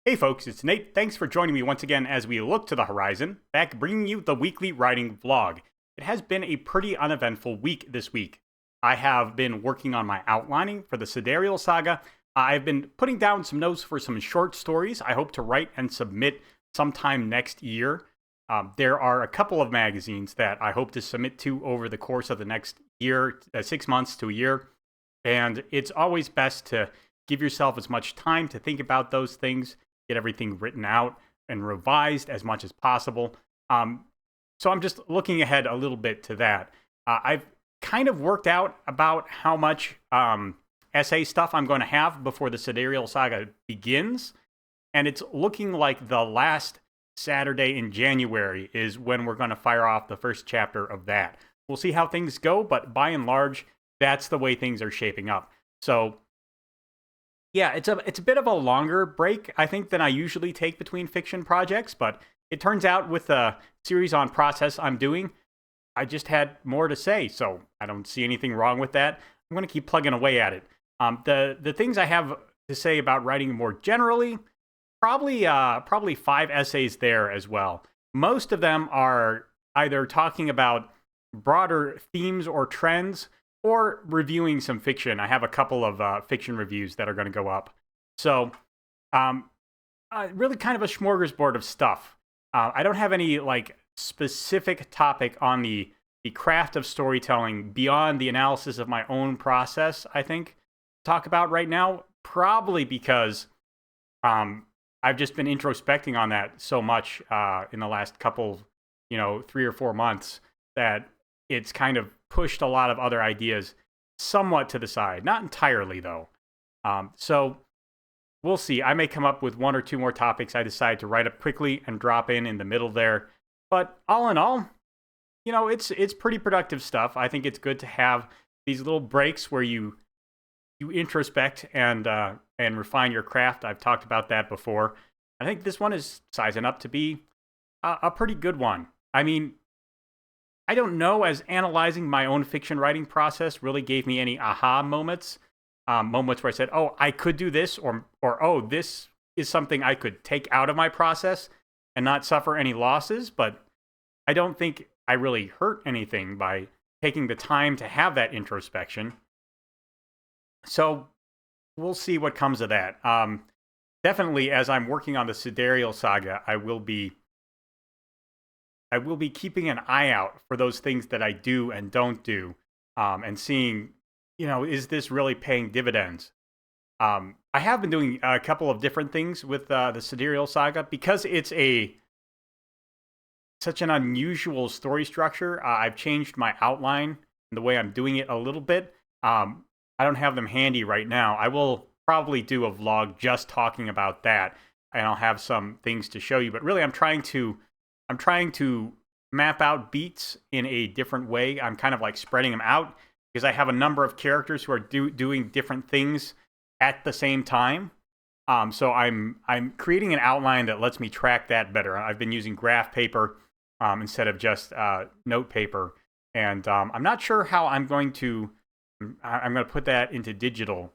Hey folks, it's Nate. Thanks for joining me once again as we look to the horizon, back bringing you the weekly writing vlog. It has been a pretty uneventful week this week. I have been working on my outlining for the Sidereal Saga. I've been putting down some notes for some short stories I hope to write and submit sometime next year. There are a couple of magazines that I hope to submit to over the course of the next year, 6 months to a year. And it's always best to give yourself as much time to think about those things, get everything written out and revised as much as possible. So I'm just looking ahead a little bit to that. I've kind of worked out about how much essay stuff I'm going to have before the Sidereal Saga begins. And it's looking like the last Saturday in January is when we're going to fire off the first chapter of that. We'll see how things go, but by and large, that's the way things are shaping up. So yeah, it's a bit of a longer break, I think, than I usually take between fiction projects, but it turns out with the series on process I'm doing, I just had more to say, so I don't see anything wrong with that. I'm going to keep plugging away at it. The things I have to say about writing more generally, probably 5 essays there as well. Most of them are either talking about broader themes or trends, or reviewing some fiction. I have a couple of fiction reviews that are going to go up. So, really kind of a smorgasbord of stuff. I don't have any like specific topic on the craft of storytelling beyond the analysis of my own process, I think, talk about right now, probably because I've just been introspecting on that so much in the last couple, 3 or 4 months that it's kind of pushed a lot of other ideas somewhat to the side. Not entirely, though. So we'll see. I may come up with 1 or 2 more topics I decide to write up quickly and drop in the middle there. But all in all, it's pretty productive stuff. I think it's good to have these little breaks where you introspect and refine your craft. I've talked about that before. I think this one is sizing up to be a pretty good one. I mean, I don't know, as analyzing my own fiction writing process really gave me any aha moments, moments where I said, oh, I could do this, or oh, this is something I could take out of my process and not suffer any losses. But I don't think I really hurt anything by taking the time to have that introspection. So we'll see what comes of that. Definitely, as I'm working on the Sidereal Saga, I will be keeping an eye out for those things that I do and don't do, and seeing, is this really paying dividends? I have been doing a couple of different things with the Sidereal Saga because it's such an unusual story structure. I've changed my outline and the way I'm doing it a little bit. I don't have them handy right now. I will probably do a vlog just talking about that, and I'll have some things to show you. But really, I'm trying to map out beats in a different way. I'm kind of like spreading them out because I have a number of characters who are doing different things at the same time. So I'm creating an outline that lets me track that better. I've been using graph paper instead of just note paper, and I'm not sure how I'm going to put that into digital.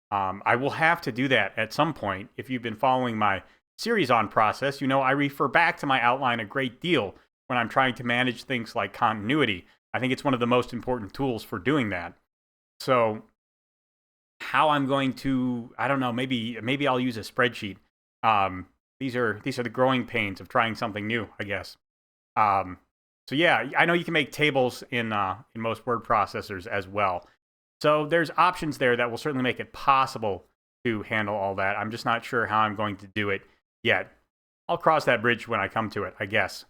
I will have to do that at some point. If you've been following my series on process, I refer back to my outline a great deal when I'm trying to manage things like continuity. I think it's one of the most important tools for doing that. So how I'm going to, I don't know, maybe I'll use a spreadsheet. These are the growing pains of trying something new, I guess. So yeah, I know you can make tables in most word processors as well. So there's options there that will certainly make it possible to handle all that. I'm just not sure how I'm going to do it yet. I'll cross that bridge when I come to it, I guess.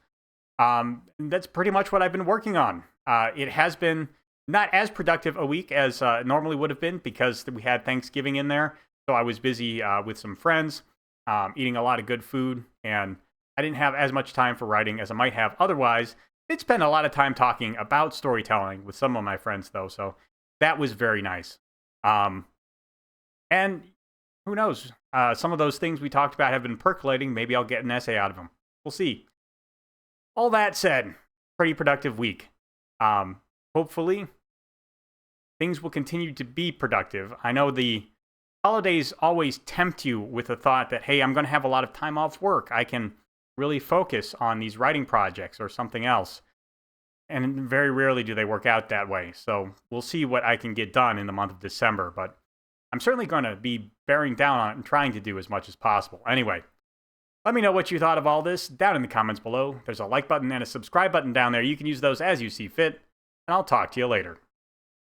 That's pretty much what I've been working on. It has been not as productive a week as normally would have been because we had Thanksgiving in there. So I was busy with some friends, eating a lot of good food, and I didn't have as much time for writing as I might have otherwise. I'd spent a lot of time talking about storytelling with some of my friends, though, so that was very nice. And who knows? Some of those things we talked about have been percolating. Maybe I'll get an essay out of them. We'll see. All that said, pretty productive week. Hopefully, things will continue to be productive. I know the holidays always tempt you with the thought that, hey, I'm going to have a lot of time off work. I can really focus on these writing projects or something else. And very rarely do they work out that way. So we'll see what I can get done in the month of December. But I'm certainly going to be bearing down on it and trying to do as much as possible. Anyway, let me know what you thought of all this down in the comments below. There's a like button and a subscribe button down there. You can use those as you see fit. And I'll talk to you later.